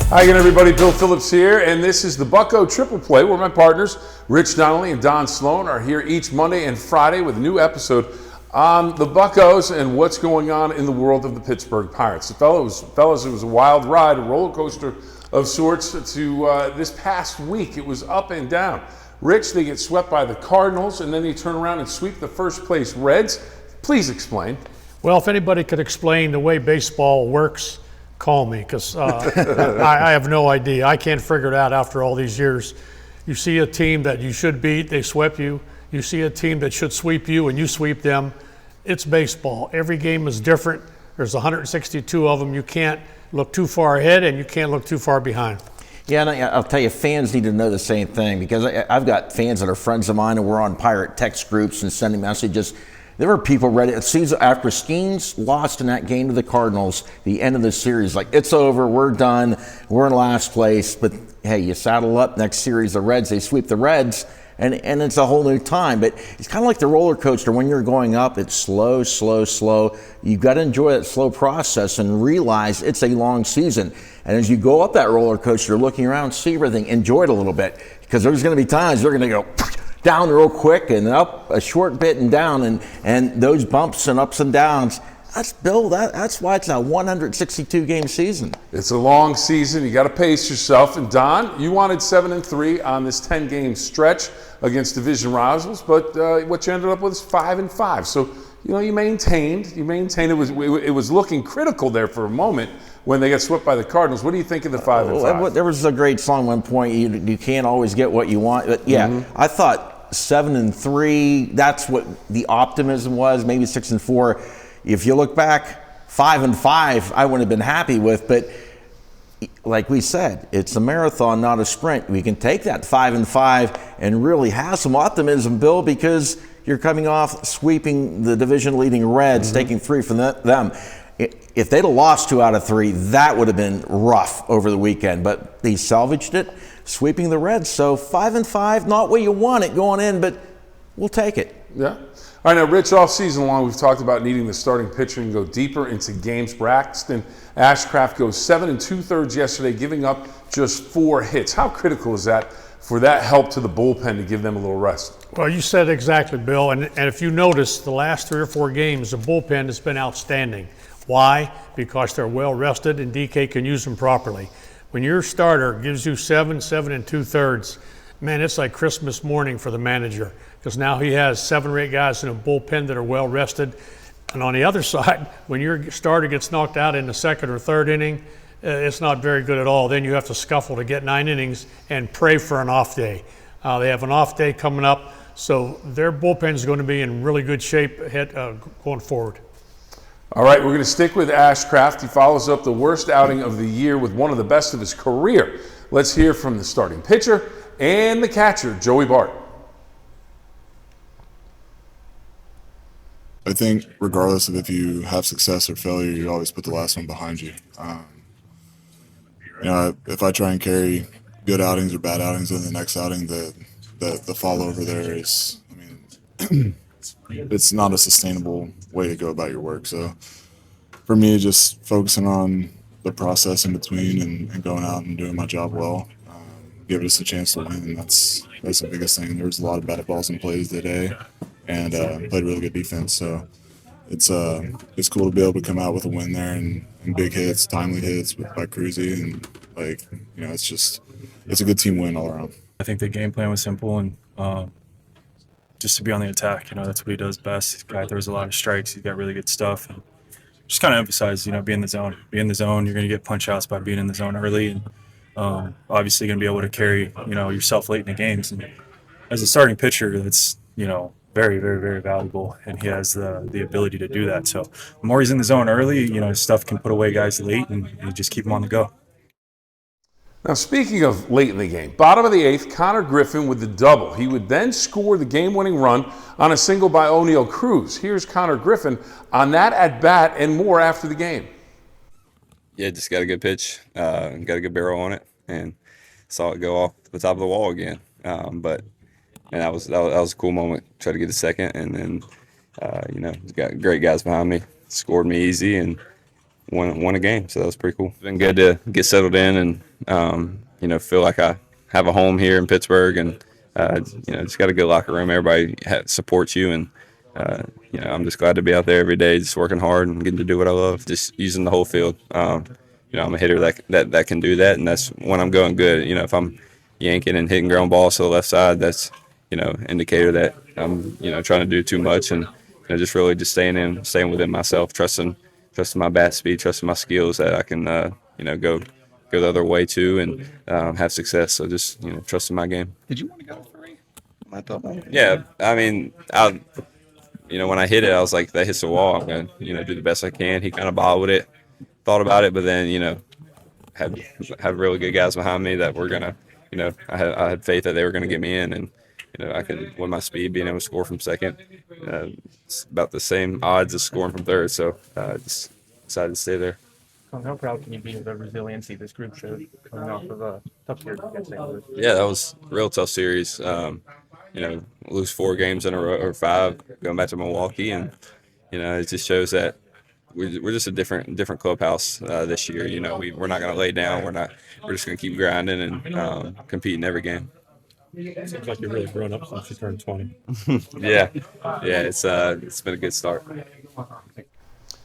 Hi again, everybody. Bill Phillips here, and this is the Bucco Triple Play, where my partners, Rich Donnelly and Don Sloan, are here each Monday and Friday with a new episode on the Buccos and what's going on in the world of the Pittsburgh Pirates. Fellas, it was a wild ride, a roller coaster of sorts to this past week. It was up and down. Rich, they get swept by the Cardinals, and then they turn around and sweep the first place Reds. Please explain. Well, if anybody could explain the way baseball works, call me, because I have no idea. I can't figure it out after all these years. You see a team that you should beat, they sweep you. You see a team that should sweep you, and you sweep them. It's baseball. Every game is different. There's 162 of them. You can't look too far ahead, and you can't look too far behind. Yeah, and I'll tell you, fans need to know the same thing, because I've got fans that are friends of mine, and we're on Pirate text groups and sending messages. There were people ready. It seems after Skeens lost in that game to the Cardinals, the end of the series, like, it's over, we're done, we're in last place. But hey, you saddle up next series, the Reds, they sweep the Reds, and it's a whole new time. But it's kind of like the roller coaster. When you're going up, it's slow, slow, slow. You've got to enjoy that slow process and realize it's a long season. And as you go up that roller coaster, you're looking around, see everything, enjoy it a little bit, because there's going to be times you're going to go down real quick and up a short bit and down, and those bumps and ups and downs. That's why it's a 162 game season. It's a long season. You got to pace yourself. And Don, you wanted 7-3 on this 10 game stretch against division rivals, but what you ended up with is 5-5. So you maintained. It was looking critical there for a moment when they got swept by the Cardinals. What do you think of the 5-5? There was a great song at one point. You can't always get what you want. But yeah, I thought 7-3. That's what the optimism was. Maybe 6-4. If you look back, 5-5, I wouldn't have been happy with. But like we said, it's a marathon, not a sprint. We can take that 5-5 and really have some optimism, Bill, because you're coming off sweeping the division-leading Reds, taking 3 from them. If they'd have lost 2 out of 3, that would have been rough over the weekend. But they salvaged it, sweeping the Reds. So 5-5, not what you want it going in, but we'll take it. Yeah. All right, now, Rich, all season long, we've talked about needing the starting pitcher and go deeper into games. Braxton Ashcraft goes 7 2/3 yesterday, giving up just 4 hits. How critical is that for that help to the bullpen to give them a little rest? Well, you said exactly, Bill. And if you notice, the last 3 or 4 games, the bullpen has been outstanding. Why? Because they're well rested and DK can use them properly. When your starter gives you 7 2/3, man, it's like Christmas morning for the manager, because now he has 7 or 8 guys in a bullpen that are well rested. And on the other side, when your starter gets knocked out in the 2nd or 3rd inning, it's not very good at all. Then you have to scuffle to get 9 innings and pray for an off day. They have an off day coming up, so their bullpen is going to be in really good shape going forward. All right, we're going to stick with Ashcraft. He follows up the worst outing of the year with one of the best of his career. Let's hear from the starting pitcher and the catcher, Joey Bart. I think regardless of if you have success or failure, you always put the last one behind you. If I try and carry good outings or bad outings in the next outing, the fall over there is, it's not a sustainable way to go about your work. So for me, just focusing on the process in between and going out and doing my job well, give us a chance to win, and that's the biggest thing. There was a lot of bad balls in plays today, and played really good defense. So it's cool to be able to come out with a win there and big hits, timely hits by Cruzy, and it's a good team win all around. I think the game plan was simple, and just to be on the attack. That's what he does best. The guy throws a lot of strikes. He's got really good stuff. And just kind of emphasize, be in the zone. Be in the zone. You're going to get punch outs by being in the zone early, and obviously going to be able to carry, yourself late in the games. And as a starting pitcher, that's, very, very, very valuable, and he has the ability to do that. So the more he's in the zone early, stuff can put away guys late, and you just keep him on the go. Now, speaking of late in the game, bottom of the 8th, Connor Griffin with the double. He would then score the game-winning run on a single by O'Neal Cruz. Here's Connor Griffin on that at-bat and more after the game. Yeah, just got a good pitch, got a good barrel on it, and saw it go off the top of the wall again. But that was a cool moment. Tried to get a second, and then got great guys behind me, scored me easy, and won a game. So that was pretty cool. It's been good to get settled in and feel like I have a home here in Pittsburgh, and just got a good locker room. Everybody supports you, and I'm just glad to be out there every day, just working hard and getting to do what I love, just using the whole field. I'm a hitter that can do that, and that's when I'm going good. If I'm yanking and hitting ground balls to the left side, that's indicator that I'm trying to do too much, and just really just staying within myself, trusting my bat speed, trusting my skills that I can go the other way too, and have success. So just trusting my game. Did you want to go 3? I thought. Yeah, I mean, when I hit it, I was like, that hits the wall. I'm gonna do the best I can. He kind of bobbled it, thought about it, but then had really good guys behind me that were gonna, I had faith that they were gonna get me in, and I could, with my speed, being able to score from second, it's about the same odds as scoring from third. So just decided to stay there. How proud can you be of the resiliency this group showed coming off of a tough series against St. Louis? Yeah, that was a real tough series. Lose 4 games in a row or 5, going back to Milwaukee, and it just shows that we're just a different clubhouse this year. We're not going to lay down. We're just going to keep grinding and compete in every game. Seems like you're really grown up since you turned 20. Yeah, it's been a good start.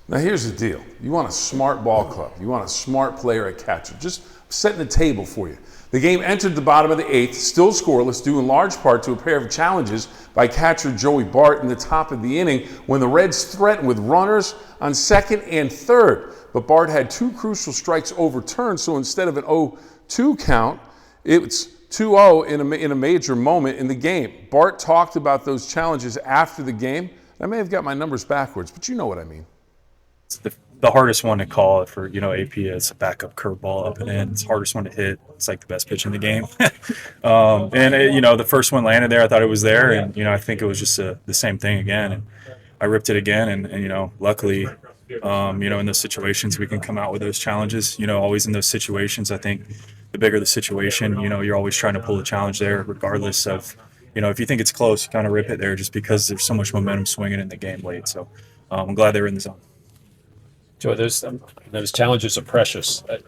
Now here's the deal. You want a smart ball club. You want a smart player at catcher. Just setting the table for you. The game entered the bottom of the 8th, still scoreless, due in large part to a pair of challenges by catcher Joey Bart in the top of the inning when the Reds threatened with runners on second and third. But Bart had 2 crucial strikes overturned, so instead of an 0-2 count, it's 2-0 in a major moment in the game. Bart talked about those challenges after the game. I may have got my numbers backwards, but you know what I mean. It's the hardest one to call for AP. It's a backup curveball up and in. It's the hardest one to hit. It's like the best pitch in the game. The first one landed there. I thought it was there, and I think it was just the same thing again. And I ripped it again, and luckily, in those situations we can come out with those challenges. Always in those situations, I think the bigger the situation, you're always trying to pull a challenge there, regardless of if you think it's close, you kind of rip it there just because there's so much momentum swinging in the game late. So I'm glad they were in the zone. Joey, those challenges are precious. At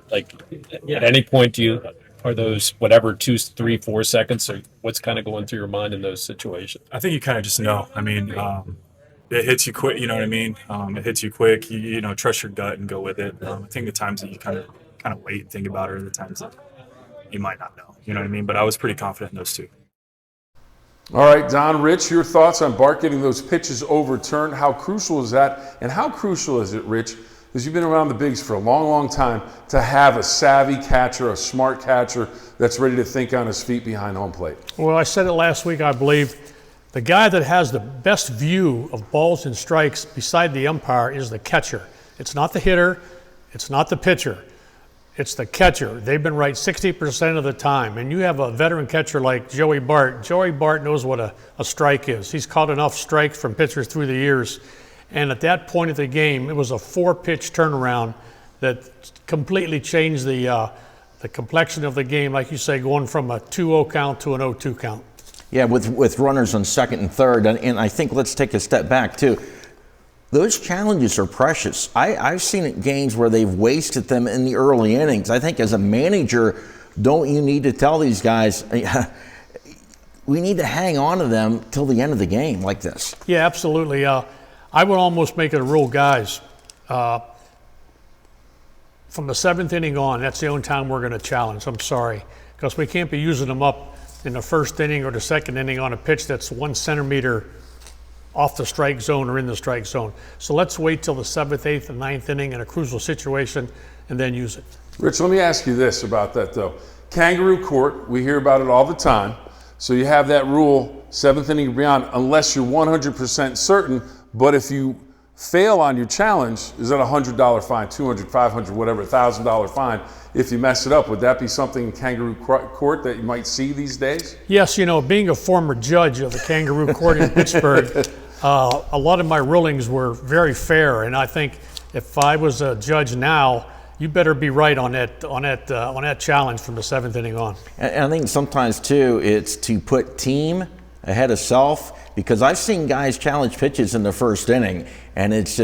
any point, are those whatever 2, 3, 4 seconds, or what's kind of going through your mind in those situations? I think you kind of just know. I mean, it hits you quick. You know what I mean? It hits you quick. You trust your gut and go with it. I think the times that you kind of wait and think about it are the times that you might not know. You know what I mean? But I was pretty confident in those 2. All right, Don, Rich, your thoughts on Bart getting those pitches overturned. How crucial is that? And how crucial is it, Rich, because you've been around the bigs for a long, long time, to have a savvy catcher, a smart catcher that's ready to think on his feet behind home plate? Well, I said it last week, I believe. The guy that has the best view of balls and strikes beside the umpire is the catcher. It's not the hitter. It's not the pitcher. It's the catcher. They've been right 60% of the time. And you have a veteran catcher like Joey Bart. Joey Bart knows what a strike is. He's caught enough strikes from pitchers through the years. And at that point of the game, it was a 4-pitch turnaround that completely changed the complexion of the game, like you say, going from a 2-0 count to an 0-2 count. Yeah, with runners on second and third. And I think let's take a step back, too. Those challenges are precious. I've seen it games where they've wasted them in the early innings. I think as a manager, don't you need to tell these guys, we need to hang on to them till the end of the game like this? Yeah, absolutely. I would almost make it a rule, guys. From the 7th inning on, that's the only time we're going to challenge. I'm sorry, because we can't be using them up in the 1st inning or the 2nd inning on a pitch that's 1 centimeter off the strike zone or in the strike zone. So let's wait till the 7th, 8th, and 9th inning in a crucial situation and then use it. Rich, let me ask you this about that, though. Kangaroo court, we hear about it all the time. So you have that rule, 7th inning and beyond, unless you're 100% certain. But if you fail on your challenge, is that a $100 fine, $200, $500, whatever, $1,000 fine? If you mess it up, would that be something in Kangaroo court that you might see these days? Yes, being a former judge of the Kangaroo court in Pittsburgh, a lot of my rulings were very fair, and I think if I was a judge now, you better be right on that challenge from the 7th inning on. And I think sometimes too, it's to put team ahead of self, because I've seen guys challenge pitches in the first inning, and it's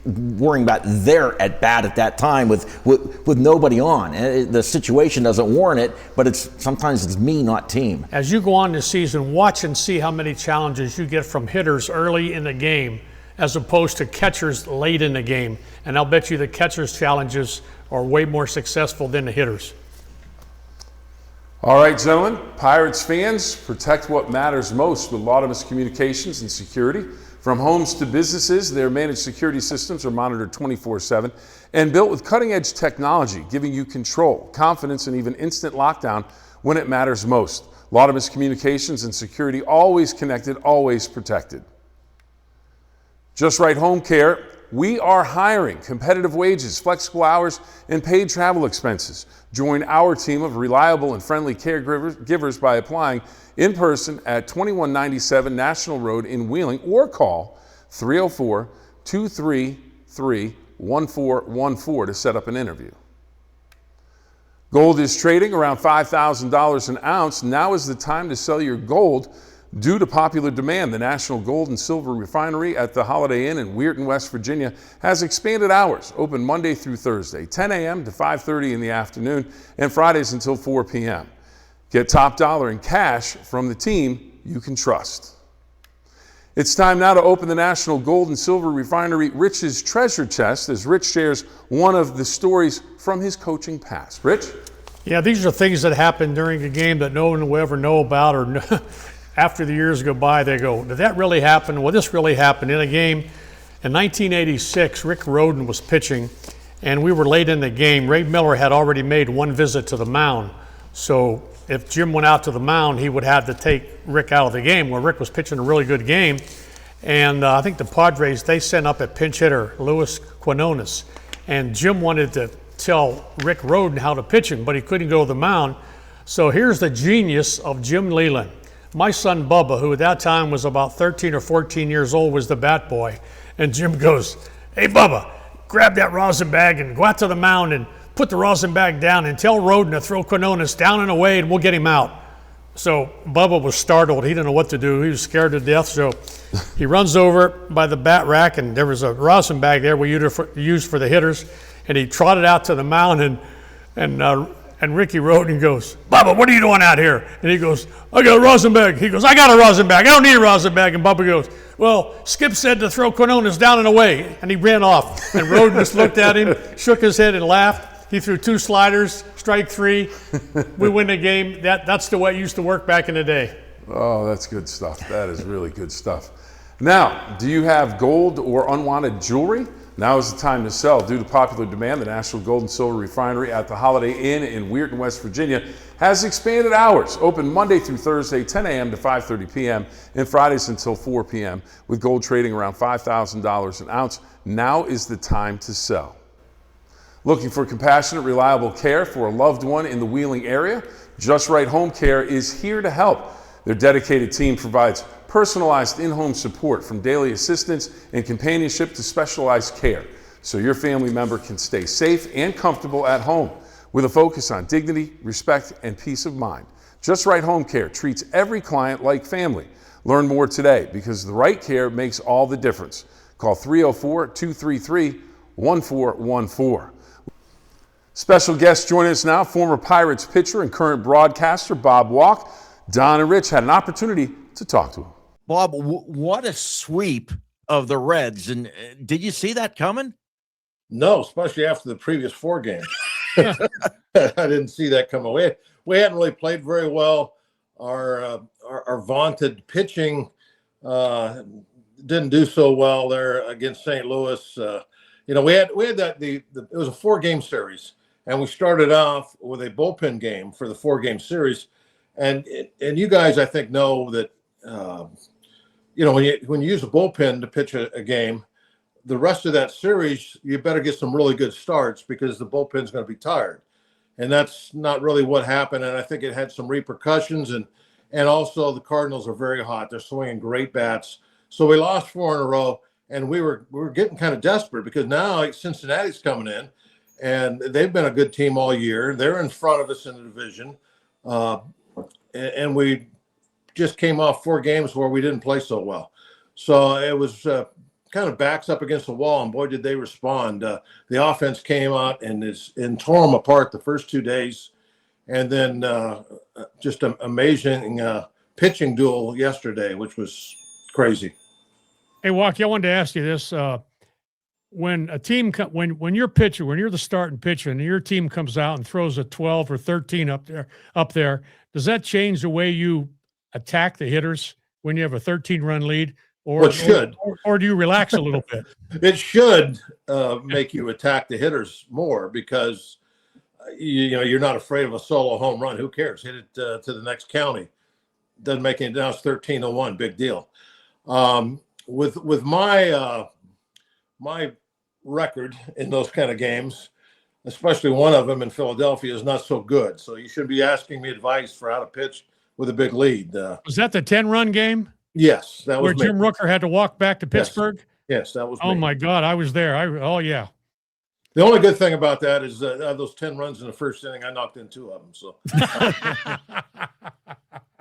worrying about their at bat at that time with nobody on. And the situation doesn't warrant it, but sometimes it's me, not team. As you go on this season, watch and see how many challenges you get from hitters early in the game as opposed to catchers late in the game. And I'll bet you the catchers' challenges are way more successful than the hitters. All right, gentlemen, Pirates fans, protect what matters most with Laudamus Communications and Security. From homes to businesses, their managed security systems are monitored 24/7 and built with cutting-edge technology, giving you control, confidence, and even instant lockdown when it matters most. Laudamus Communications and Security, always connected, always protected. Just Right Home Care, we are hiring. Competitive wages, flexible hours, and paid travel expenses. Join our team of reliable and friendly caregivers by applying in person at 2197 National Road in Wheeling, or call 304-233-1414 to set up an interview. Gold is trading around $5,000 an ounce. Now is the time to sell your gold. Due to popular demand, the National Gold and Silver Refinery at the Holiday Inn in Weirton, West Virginia has expanded hours, open Monday through Thursday, 10 a.m. to 5:30 in the afternoon, and Fridays until 4 p.m. Get top dollar in cash from the team you can trust. It's time now to open the National Gold and Silver Refinery Rich's Treasure Chest as Rich shares one of the stories from his coaching past. Rich? Yeah, these are things that happen during a game that no one will ever know about, or after the years go by, they go, did that really happen? Well, this really happened. In a game in 1986, Rick Rhoden was pitching, and we were late in the game. Ray Miller had already made one visit to the mound. So if Jim went out to the mound, he would have to take Rick out of the game. Well, Rick was pitching a really good game. And I think the Padres, they sent up a pinch hitter, Luis Quinones. And Jim wanted to tell Rick Rhoden how to pitch him, but he couldn't go to the mound. So here's the genius of Jim Leland. My son Bubba, who at that time was about 13 or 14 years old, was the bat boy. And Jim goes, hey Bubba, grab that rosin bag and go out to the mound and put the rosin bag down and tell Rhoden to throw Quinones down and away and we'll get him out. So Bubba was startled. He didn't know what to do. He was scared to death. So he runs over by the bat rack, and there was a rosin bag there we used for the hitters. And he trotted out to the mound, and Ricky Rhoden goes, Bubba, what are you doing out here? And he goes, I got a rosin bag. He goes, I got a rosin bag. I don't need a rosin bag. And Bubba goes, well, Skip said to throw Quinones down and away. And he ran off. And Rhoden just looked at him, shook his head, and laughed. He threw 2 sliders, strike 3. We win the game. That's the way it used to work back in the day. Oh, that's good stuff. That is really good stuff. Now, do you have gold or unwanted jewelry? Now is the time to sell. Due to popular demand, the National Gold and Silver Refinery at the Holiday Inn in Weirton, West Virginia has expanded hours, open Monday through Thursday, 10 a.m. to 5:30 p.m., and Fridays until 4 p.m., with gold trading around $5,000 an ounce. Now is the time to sell. Looking for compassionate, reliable care for a loved one in the Wheeling area? Just Right Home Care is here to help. Their dedicated team provides personalized in-home support, from daily assistance and companionship to specialized care, so your family member can stay safe and comfortable at home with a focus on dignity, respect, and peace of mind. Just Right Home Care treats every client like family. Learn more today, because the right care makes all the difference. Call 304-233-1414. Special guest joining us now, former Pirates pitcher and current broadcaster Bob Walk. Don and Rich had an opportunity to talk to him. Bob, what a sweep of the Reds. And did you see that coming? No, especially after the previous 4 games. I didn't see that coming. We hadn't really played very well. Our vaunted pitching didn't do so well there against St. Louis. We had that it was a 4-game series, and we started off with a bullpen game for the 4-game series. And you guys, I think, know that when you use a bullpen to pitch a game, the rest of that series, you better get some really good starts, because the bullpen's going to be tired. And that's not really what happened. And I think it had some repercussions. And also the Cardinals are very hot. They're swinging great bats. So we lost 4 in a row, and we were getting kind of desperate, because now Cincinnati's coming in, and they've been a good team all year. They're in front of us in the division. And we just came off 4 games where we didn't play so well. So it was kind of backs up against the wall, and boy, did they respond. The offense came out and tore them apart the first 2 days, and then just an amazing pitching duel yesterday, which was crazy. Hey, Walkie, I wanted to ask you this. When a team, when you're pitcher, when you're the starting pitcher and your team comes out and throws a 12 or 13 up there, does that change the way you attack the hitters when you have a 13-run lead? Or, it should. Or do you relax a little bit? It should make you attack the hitters more because, you're not afraid of a solo home run. Who cares? Hit it to the next county. Doesn't make any. Now it's 13-1. Big deal. With my my record in those kind of games, especially one of them in Philadelphia, is not so good. So you should be asking me advice for how to pitch with a big lead. Was that the 10-run game? Yes, that was where Jim Rooker had to walk back to Pittsburgh. Yes, that was. Oh my God, I was there. Yeah. The only good thing about that is those 10 runs in the first inning, I knocked in 2 of them. So,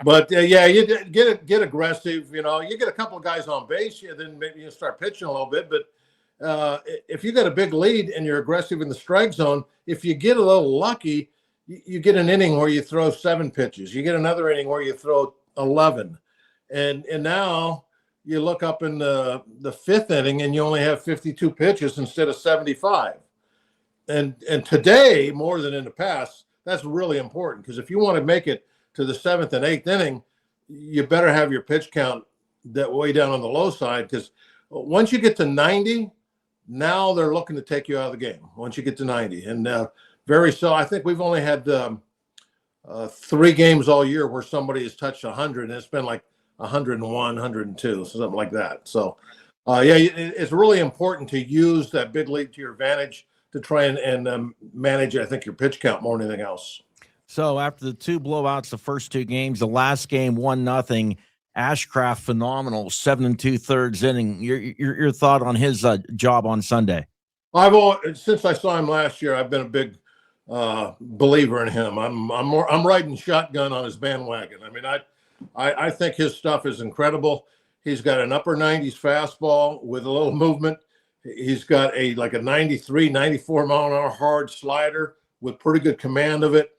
but yeah, you get aggressive. You get a couple of guys on base, then maybe you start pitching a little bit. But if you got a big lead and you're aggressive in the strike zone, if you get a little lucky, you get an inning where you throw 7 pitches. You get another inning where you throw 11, and now you look up in the 5th inning and you only have 52 pitches instead of 75. And today, more than in the past, that's really important because if you want to make it to the 7th and 8th inning, you better have your pitch count that way down on the low side because once you get to 90, now they're looking to take you out of the game. Once you get to 90, and I think we've only had 3 games all year where somebody has touched 100, and it's been like 101, 102, something like that. So, it's really important to use that big lead to your advantage to try and manage, I think, your pitch count more than anything else. So after the 2 blowouts, the first 2 games, the last game 1-0, Ashcraft phenomenal, 7 2/3 inning. Your thought on his job on Sunday? Since I saw him last year, I've been a big believer in him. I'm riding shotgun on his bandwagon. I mean, I think his stuff is incredible. He's got an upper 90s fastball with a little movement. He's got a 93, 94 mile an hour hard slider with pretty good command of it.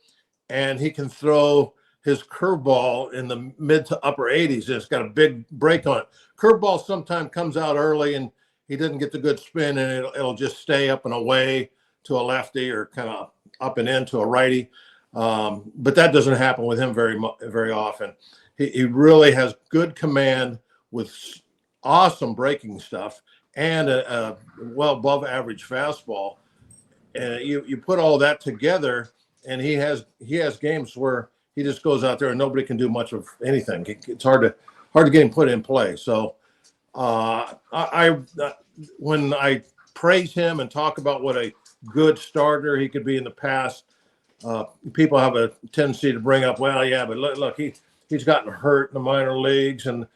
And he can throw his curveball in the mid to upper 80s. And it's got a big break on it. Curveball sometimes comes out early and he doesn't get the good spin and it'll just stay up and away to a lefty or kind of up and into a righty. But that doesn't happen with him very often. He really has good command with awesome breaking stuff and a well above average fastball. And you put all that together, and he has games where he just goes out there and nobody can do much of anything. It's hard to get him put in play. So when I praise him and talk about what a good starter he could be in the past, people have a tendency to bring up, well, yeah, but look, he's gotten hurt in the minor leagues, and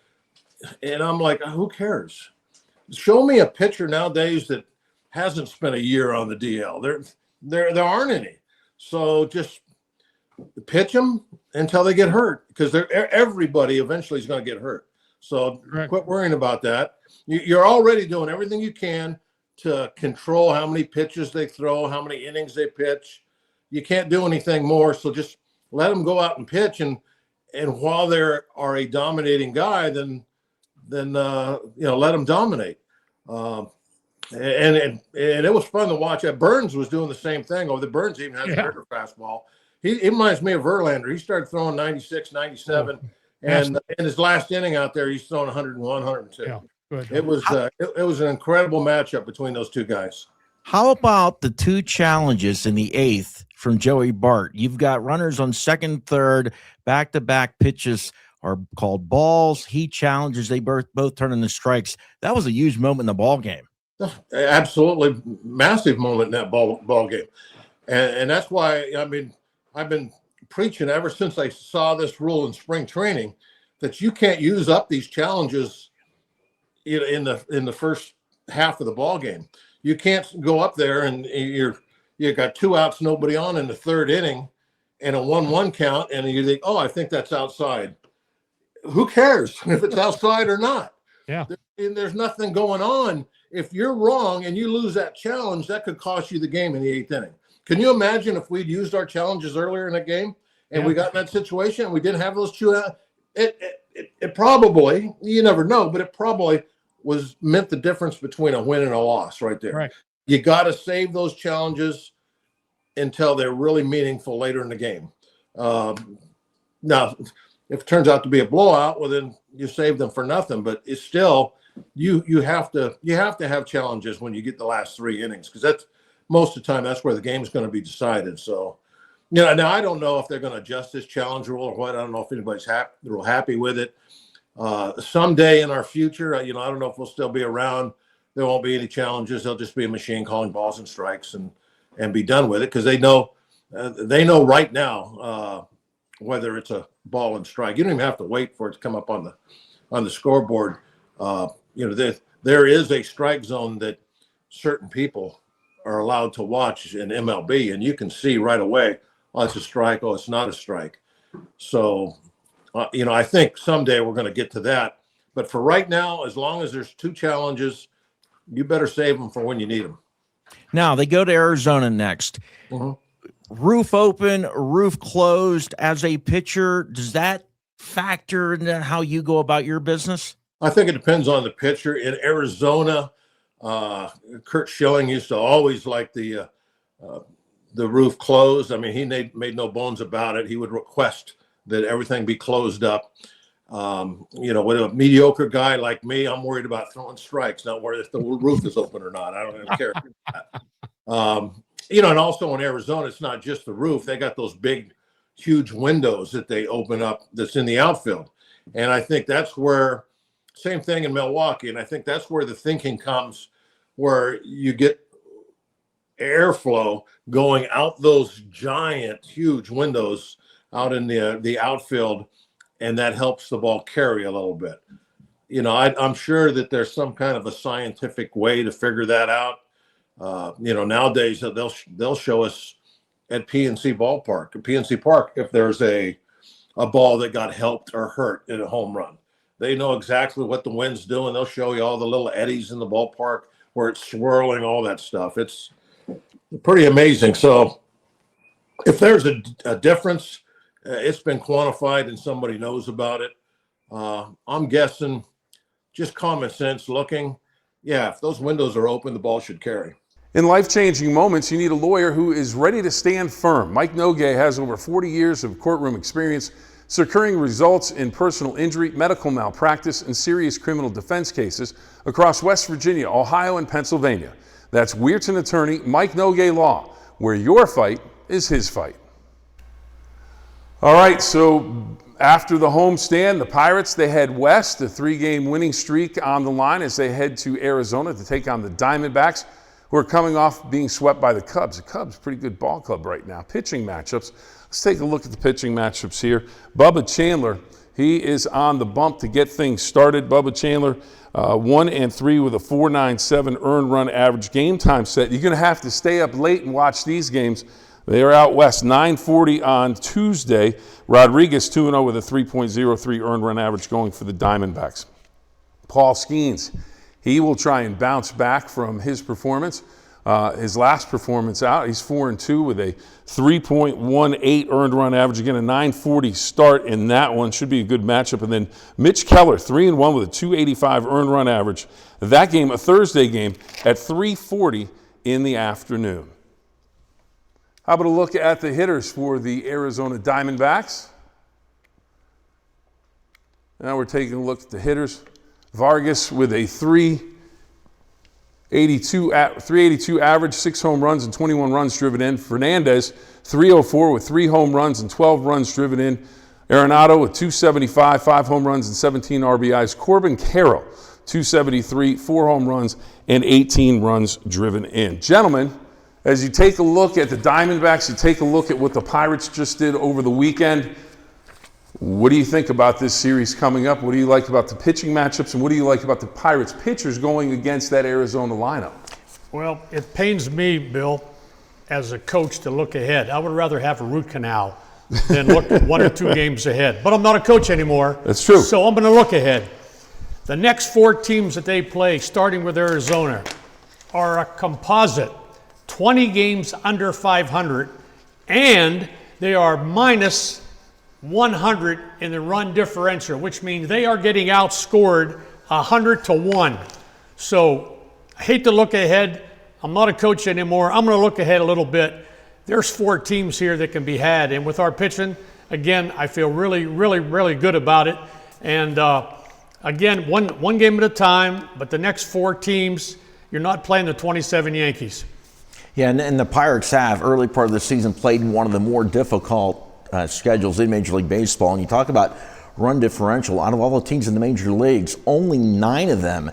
I'm like, who cares? Show me a pitcher nowadays that hasn't spent a year on the DL. There aren't any. So just pitch them until they get hurt, because everybody eventually is going to get hurt. So Quit worrying about that. You're already doing everything you can to control how many pitches they throw, how many innings they pitch. You can't do anything more. So just let them go out and pitch. And while they are a dominating guy, then let them dominate. And it was fun to watch. Burns was doing the same thing. The Burns even has a bigger fastball. He reminds me of Verlander. He started throwing 96, 97, and in his last inning out there, he's throwing 101, 102. Yeah, good. It was an incredible matchup between those two guys. How about the 2 challenges in the 8th from Joey Bart? You've got runners on second, third, back-to-back pitches are called balls. He challenges. They both turn into strikes. That was a huge moment in the ball game. Absolutely massive moment in that ball game. And that's why, I mean, I've been preaching ever since I saw this rule in spring training that you can't use up these challenges in the first half of the ball game. You can't go up there and you got 2 outs, nobody on in the 3rd inning and a 1-1 count, and you think, I think that's outside. who cares if it's outside or not? Yeah. There's nothing going on. If you're wrong and you lose that challenge, that could cost you the game in the 8th inning. Can you imagine if we'd used our challenges earlier in the game and we got in that situation and we didn't have those two out? It probably, you never know, but it probably meant the difference between a win and a loss right there. Right. You got to save those challenges until they're really meaningful later in the game. Now, if it turns out to be a blowout, well, then you save them for nothing. But it's still, you have to have challenges when you get the last 3 innings, because that's most of the time that's where the game's going to be decided. So, now I don't know if they're going to adjust this challenge rule or what. I don't know if anybody's real happy with it. Someday in our future, I don't know if we'll still be around. There won't be any challenges. There'll just be a machine calling balls and strikes and be done with it, because they know right now whether it's a ball and strike. You don't even have to wait for it to come up on the scoreboard. There is a strike zone that certain people are allowed to watch in MLB, and you can see right away, oh, it's a strike, oh, it's not a strike. So, I think someday we're going to get to that. But for right now, as long as there's 2 challenges, you better save them for when you need them. Now they go to Arizona next. Mm-hmm. Roof open, roof closed. As a pitcher, does that factor into how you go about your business? I think it depends on the pitcher. In Arizona, Kurt Schilling used to always like the roof closed. I mean, he made no bones about it. He would request that everything be closed up. With a mediocre guy like me, I'm worried about throwing strikes, not worried if the roof is open or not. I don't even care. And also in Arizona, it's not just the roof. They got those big, huge windows that they open up that's in the outfield. And I think that's where, same thing in Milwaukee, and I think that's where the thinking comes, where you get airflow going out those giant, huge windows out in the outfield, and that helps the ball carry a little bit. I'm sure that there's some kind of a scientific way to figure that out. Nowadays they'll show us at PNC Park if there's a ball that got helped or hurt in a home run. They know exactly what the wind's doing. They'll show you all the little eddies in the ballpark where it's swirling, all that stuff. It's pretty amazing. So if there's a difference, it's been quantified and somebody knows about it. I'm guessing, just common sense looking, if those windows are open, the ball should carry. In life-changing moments, you need a lawyer who is ready to stand firm. Mike Noguet has over 40 years of courtroom experience securing results in personal injury, medical malpractice, and serious criminal defense cases across West Virginia, Ohio, and Pennsylvania. That's Weirton attorney Mike Noguet Law, where your fight is his fight. All right, so after the homestand, the Pirates, they head west, a 3-game winning streak on the line as they head to Arizona to take on the Diamondbacks, who are coming off being swept by the Cubs. The Cubs, pretty good ball club right now. Pitching matchups. Let's take a look at the pitching matchups here. Bubba Chandler, he is on the bump to get things started. Bubba Chandler, 1-3 with a 4.97 earned run average game time set. You're going to have to stay up late and watch these games. They are out west, 9:40 on Tuesday. Rodriguez, 2-0 with a 3.03 earned run average going for the Diamondbacks. Paul Skeens, he will try and bounce back from his performance. His last performance out, he's 4-2 with a 3.18 earned run average. Again, a 9:40 start in that one. Should be a good matchup. And then Mitch Keller, 3-1 with a 2.85 earned run average. That game, a Thursday game, at 3:40 in the afternoon. How about a look at the hitters for the Arizona Diamondbacks? Now we're taking a look at the hitters. Vargas with a 382 average, 6 home runs and 21 runs driven in. Fernandez, 304 with 3 home runs and 12 runs driven in. Arenado with 275, 5 home runs and 17 RBIs. Corbin Carroll, 273, 4 home runs and 18 runs driven in. Gentlemen, as you take a look at the Diamondbacks, you take a look at what the Pirates just did over the weekend, what do you think about this series coming up? What do you like about the pitching matchups, and what do you like about the Pirates pitchers going against that Arizona lineup? Well, it pains me, Bill, as a coach to look ahead. I would rather have a root canal than look 1 or 2 games ahead. But I'm not a coach anymore. That's true. So I'm going to look ahead. The next 4 teams that they play, starting with Arizona, are a composite 20 games under 500, and they are minus 100 in the run differential, which means they are getting outscored 100-1. So I hate to look ahead. I'm not a coach anymore. I'm going to look ahead a little bit. There's 4 teams here that can be had, and with our pitching, again, I feel really, really, really good about it. And again, one game at a time, but the next 4 teams, you're not playing the 27 Yankees. Yeah, and the Pirates have, early part of the season, played in one of the more difficult schedules in Major League Baseball. And you talk about run differential. Out of all the teams in the major leagues, only 9 of them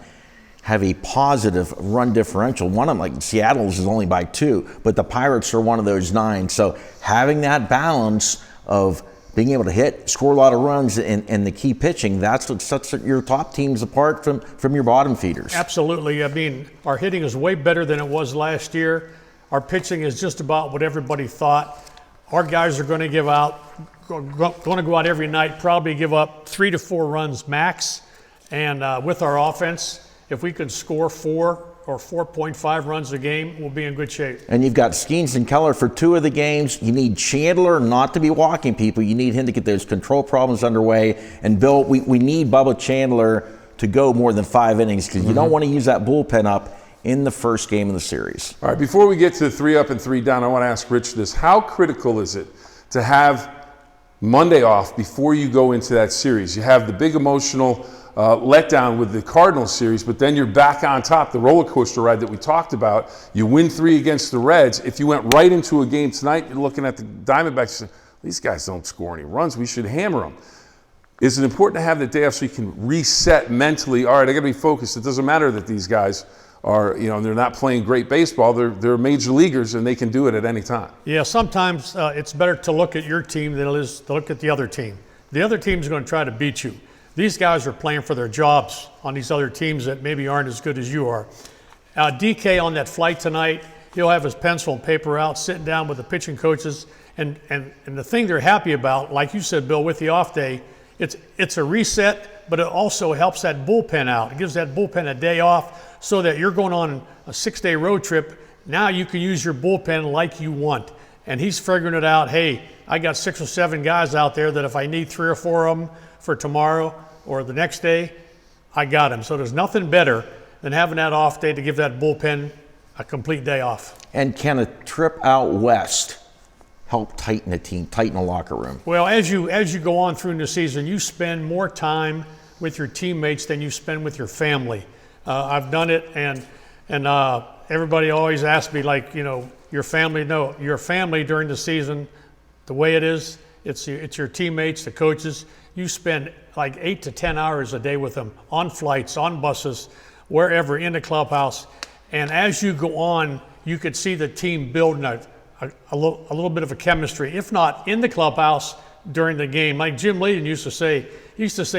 have a positive run differential. One of them, like Seattle's, is only by 2, but the Pirates are one of those 9. So having that balance of being able to hit, score a lot of runs, and the key pitching, that's what sets your top teams apart from your bottom feeders. Absolutely. I mean, our hitting is way better than it was last year. Our pitching is just about what everybody thought. Our guys are going to go out every night, probably give up 3 to 4 runs max. And with our offense, if we can score 4 or 4.5 runs a game, we'll be in good shape. And you've got Skeens and Keller for 2 of the games. You need Chandler not to be walking people. You need him to get those control problems underway. And Bill, we need Bubba Chandler to go more than 5 innings because you don't want to use that bullpen up in the first game of the series. All right, before we get to 3 up and 3 down, I want to ask Rich this. How critical is it to have Monday off before you go into that series? You have the big emotional letdown with the Cardinals series, but then you're back on top, the roller coaster ride that we talked about. You win 3 against the Reds. If you went right into a game tonight, you're looking at the Diamondbacks, these guys don't score any runs. We should hammer them. Is it important to have the day off so you can reset mentally? All right, I got to be focused. It doesn't matter that these guys are, they're not playing great baseball. They're major leaguers, and they can do it at any time. Yeah, sometimes it's better to look at your team than it is to look at the other team. The other team's going to try to beat you. These guys are playing for their jobs on these other teams that maybe aren't as good as you are. DK on that flight tonight, he'll have his pencil and paper out, sitting down with the pitching coaches, and the thing they're happy about, like you said, Bill, with the off day, it's a reset, but it also helps that bullpen out. It gives that bullpen a day off so that you're going on a 6-day road trip. Now you can use your bullpen like you want. And he's figuring it out, hey, I got 6 or 7 guys out there that if I need 3 or 4 of them for tomorrow or the next day, I got them. So there's nothing better than having that off day to give that bullpen a complete day off. And can a trip out west help tighten a team, tighten a locker room? Well, as you go on through the season, you spend more time with your teammates than you spend with your family. I've done it, and everybody always asks me, like, your family. No, your family during the season, the way it is, it's your teammates, the coaches. You spend like 8 to 10 hours a day with them on flights, on buses, wherever, in the clubhouse. And as you go on, you could see the team building a little bit of a chemistry, if not in the clubhouse during the game. Like Jim Leadon used to say,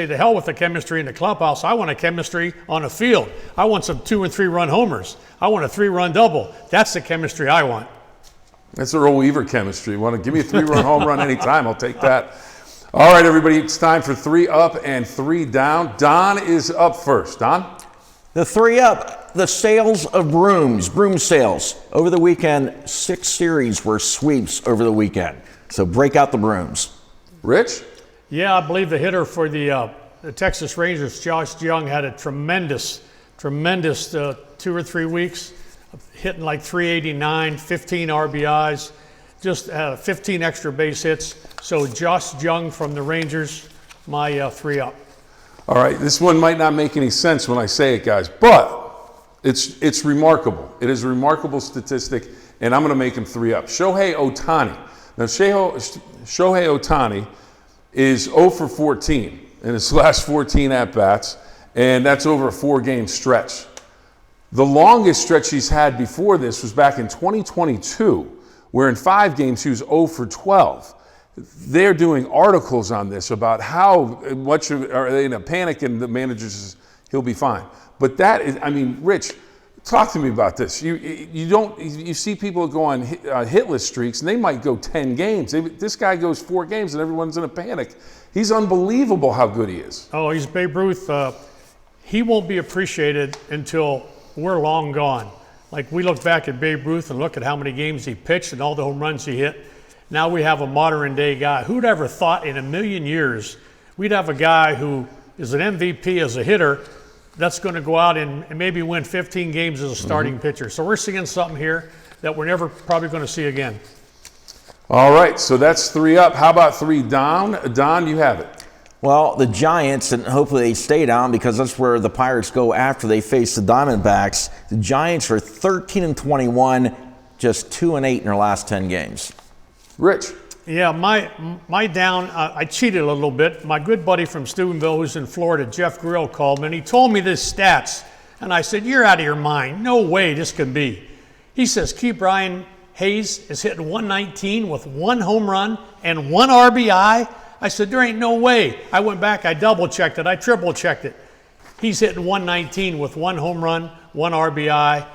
to hell with the chemistry in the clubhouse. I want a chemistry on a field. I want some 2 and 3 run homers. I want a 3-run double. That's the chemistry I want. That's Earl Weaver chemistry. Want to give me a 3-run home run anytime, I'll take that. All right, everybody, it's time for 3 up and 3 down. Don is up first. Don? The 3 up, the sales of brooms, broom sales. Over the weekend, 6 series were sweeps over the weekend. So break out the brooms. Rich? Yeah, I believe the hitter for the Texas Rangers, Josh Jung, had a tremendous 2 or 3 weeks, hitting like 389, 15 RBIs, just 15 extra base hits. So Josh Jung from the Rangers, my 3 up. All right, this one might not make any sense when I say it, guys, but it's remarkable. It is a remarkable statistic, and I'm going to make him 3 up. Shohei Ohtani. Now, Shohei Ohtani is 0 for 14 in his last 14 at-bats, and that's over a 4-game stretch. The longest stretch he's had before this was back in 2022, where in 5 games he was 0 for 12. They're doing articles on this about how much are they in a panic, and the manager says he'll be fine. But that is, Rich, Talk to me about this. You see people go on hitless streaks, and they might go 10 games. This guy goes 4 games, and everyone's in a panic. He's unbelievable how good he is. Oh, he's Babe Ruth. He won't be appreciated until we're long gone. Like, we look back at Babe Ruth and look at how many games he pitched and all the home runs he hit. Now we have a modern day guy. Who'd ever thought in a million years we'd have a guy who is an MVP as a hitter that's going to go out and maybe win 15 games as a starting pitcher. So we're seeing something here that we're never probably going to see again. All right, so that's 3 up. How about 3 down? Don, you have it. Well, the Giants, and hopefully they stay down because that's where the Pirates go after they face the Diamondbacks. The Giants are 13-21, just 2-8 in their last 10 games. Rich. Yeah, my down, I cheated a little bit. My good buddy from Steubenville, who's in Florida, Jeff Grill, called me, and he told me this stats. And I said, you're out of your mind. No way this can be. He says, Brian Hayes is hitting 119 with 1 home run and 1 RBI. I said, there ain't no way. I went back, I double-checked it, I triple-checked it. He's hitting 119 with 1 home run, 1 RBI.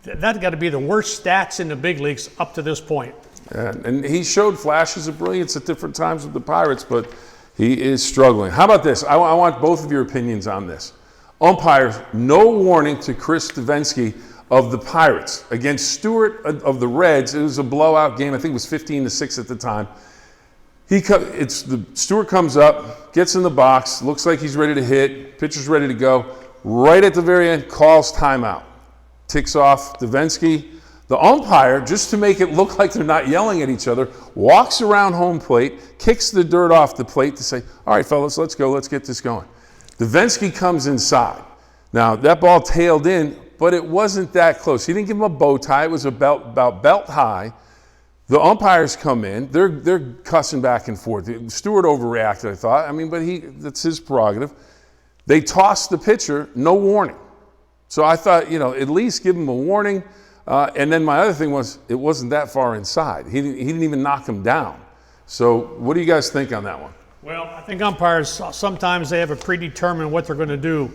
That's got to be the worst stats in the big leagues up to this point. And he showed flashes of brilliance at different times with the Pirates, but he is struggling. How about this? I want both of your opinions on this. Umpires, no warning to Chris Davinsky of the Pirates. Against Stewart of the Reds, it was a blowout game. I think it was 15-6 at the time. Stewart comes up, gets in the box, looks like he's ready to hit, pitcher's ready to go. Right at the very end, calls timeout. Ticks off Davinsky. The umpire, just to make it look like they're not yelling at each other, walks around home plate, kicks the dirt off the plate to say, all right, fellas, let's go, let's get this going. Davinsky comes inside. Now, that ball tailed in, but it wasn't that close. He didn't give him a bow tie. It was about belt high. The umpires come in. They're cussing back and forth. Stewart overreacted, I thought. I mean, but that's his prerogative. They tossed the pitcher, no warning. So I thought, at least give him a warning. And then my other thing was, it wasn't that far inside. He didn't even knock him down. So what do you guys think on that one? Well, I think umpires, sometimes they have a predetermined what they're going to do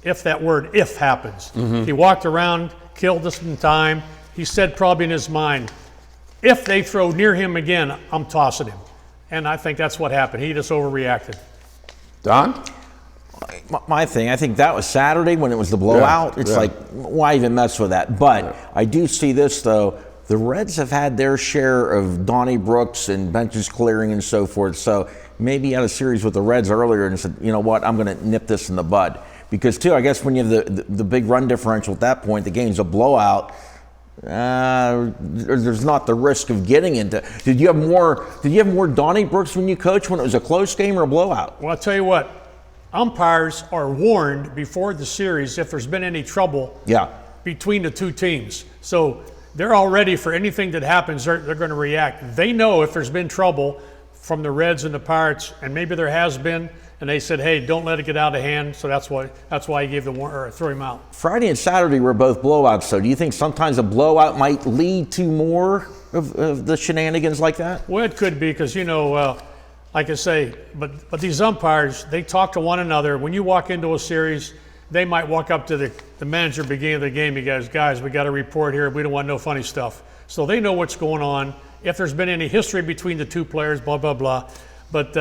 if that word if happens. He walked around, killed us in time. He said probably in his mind, if they throw near him again, I'm tossing him. And I think that's what happened. He just overreacted. Don? My thing, I think that was Saturday when it was the blowout. It's like, why even mess with that? But I do see this, though. The Reds have had their share of Donnie Brooks and benches clearing and so forth. So maybe he had a series with the Reds earlier and said, you know what, I'm going to nip this in the bud. Because, too, I guess when you have the big run differential at that point, the game's a blowout. There's not the risk of getting into. Did you have more Donnie Brooks when you coached when it was a close game or a blowout? Well, I'll tell you what. Umpires are warned before the series if there's been any trouble between the two teams. So they're all ready for anything that happens. They're going to react. They know if there's been trouble from the Reds and the Pirates, and maybe there has been, and they said, hey, don't let it get out of hand. So that's why he gave the warning or threw him out. Friday and Saturday were both blowouts. So do you think sometimes a blowout might lead to more of the shenanigans like that? Well, it could be because, like I say, but these umpires, they talk to one another. When you walk into a series, they might walk up to the manager beginning of the game. He goes, guys, we got a report here. We don't want no funny stuff. So they know what's going on. If there's been any history between the two players, blah, blah, blah. But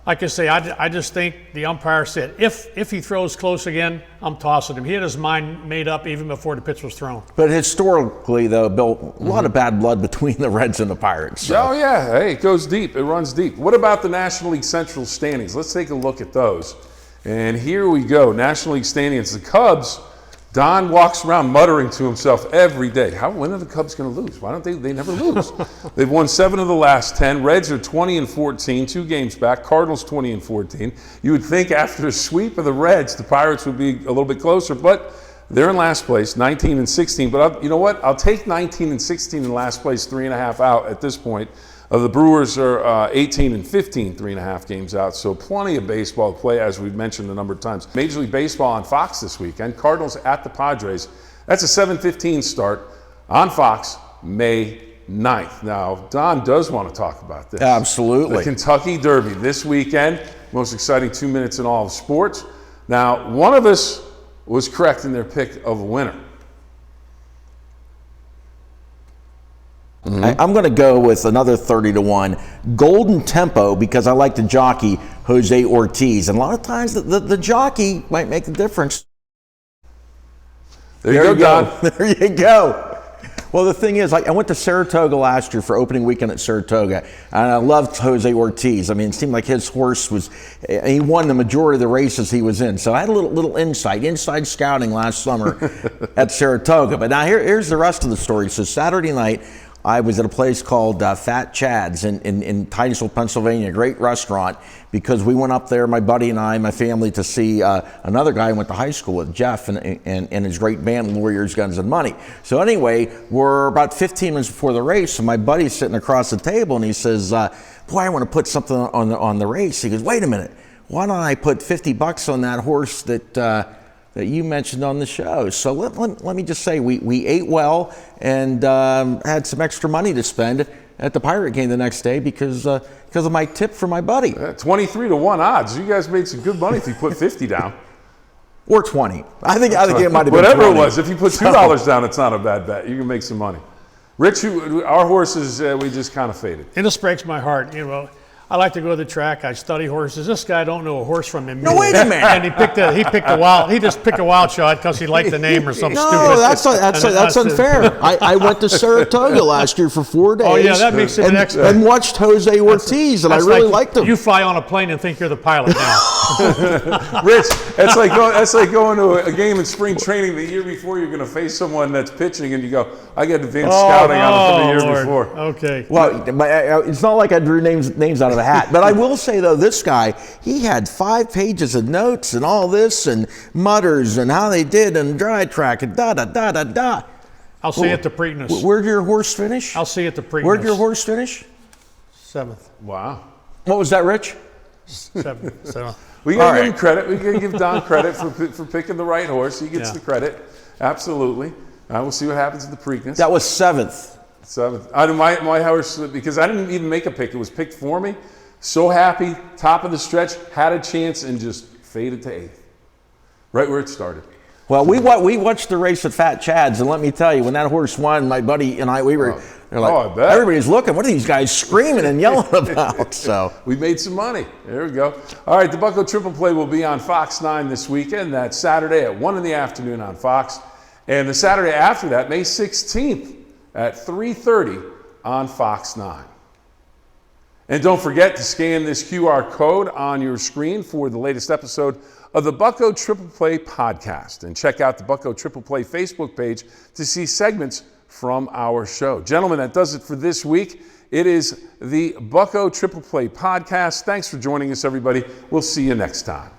like I say, I just think the umpire said, if he throws close again, I'm tossing him. He had his mind made up even before the pitch was thrown. But historically, though, Bill, a lot of bad blood between the Reds and the Pirates. So. Oh, yeah. Hey, it goes deep. It runs deep. What about the National League Central standings? Let's take a look at those. And here we go. National League standings. The Cubs, Don walks around muttering to himself every day. When are the Cubs going to lose? Why don't they never lose? They've won 7 of the last 10. Reds are 20-14, 2 games back. Cardinals 20-14. You would think after a sweep of the Reds, the Pirates would be a little bit closer, but they're in last place, 19-16. But you know what? I'll take 19-16 in last place, 3.5 out at this point. The Brewers are 18-15, 3.5 games out, so plenty of baseball to play, as we've mentioned a number of times. Major League Baseball on Fox this weekend. Cardinals at the Padres. That's a 7:15 start on Fox, May 9th. Now, Don does want to talk about this. Absolutely. The Kentucky Derby this weekend. Most exciting 2 minutes in all of sports. Now, one of us was correct in their pick of a winner. I'm going to go with another 30-1 Golden Tempo because I like the jockey Jose Ortiz, and a lot of times the jockey might make the difference. There you go, Don. There you go. Well, the thing is, I went to Saratoga last year for opening weekend at Saratoga, and I loved Jose Ortiz. I mean, it seemed like his horse he won the majority of the races he was in. So I had a little inside scouting last summer at Saratoga. But now here's the rest of the story. So Saturday night, I was at a place called Fat Chad's in Titusville, Pennsylvania, a great restaurant, because we went up there, my buddy and I, my family, to see another guy I went to high school with, Jeff, and his great band, Warriors, Guns, and Money. So anyway, we're about 15 minutes before the race, and my buddy's sitting across the table, and he says, boy, I want to put something on the race. He goes, wait a minute, why don't I put $50 on that horse that you mentioned on the show? So let me just say, we ate well and had some extra money to spend at the Pirate game the next day because of my tip from my buddy. 23-1 odds. You guys made some good money if you put 50 down. Or 20. I think it might have been whatever 20. it was. If you put $2 down, it's not a bad bet. You can make some money. Rich, our horses, we just kind of faded. And this breaks my heart. I like to go to the track. I study horses. This guy don't know a horse from him. No, wait a minute. And he just picked a wild shot because he liked the name or something stupid. No, that's unfair. I went to Saratoga last year for 4 days. Oh yeah, that makes it an expert. And watched Jose Ortiz, and I really liked him. You fly on a plane and think you're the pilot now. Rich, that's like going to a game in spring training the year before you're going to face someone that's pitching, and you go, I got advanced scouting on it from the year before. Okay. Well, it's not like I drew names out of a hat, but I will say though, this guy, he had 5 pages of notes and all this and mutters and how they did and dry track and da. I'll see you at the Preakness. Where'd your horse finish? I'll see you at the Preakness. Where'd your horse finish? 7th. Wow. What was that, Rich? 7th. We gotta give him credit. We gotta give Don credit for picking the right horse. He gets the credit. Absolutely. We'll see what happens at the Preakness. That was 7th. 7th. My horse, because I didn't even make a pick. It was picked for me. So happy, top of the stretch, had a chance, and just faded to 8th. Right where it started. Well, we watched the race at Fat Chad's, and let me tell you, when that horse won, my buddy and I, I bet. Everybody's looking. What are these guys screaming and yelling about? So we made some money. There we go. All right, the Bucco Triple Play will be on Fox 9 this weekend. That's Saturday at 1 in the afternoon on Fox. And the Saturday after that, May 16th at 3:30 on Fox 9. And don't forget to scan this QR code on your screen for the latest episode of the Bucco Triple Play podcast. And check out the Bucco Triple Play Facebook page to see segments from our show. Gentlemen, that does it for this week. It is the Bucco Triple Play podcast. Thanks for joining us, everybody. We'll see you next time.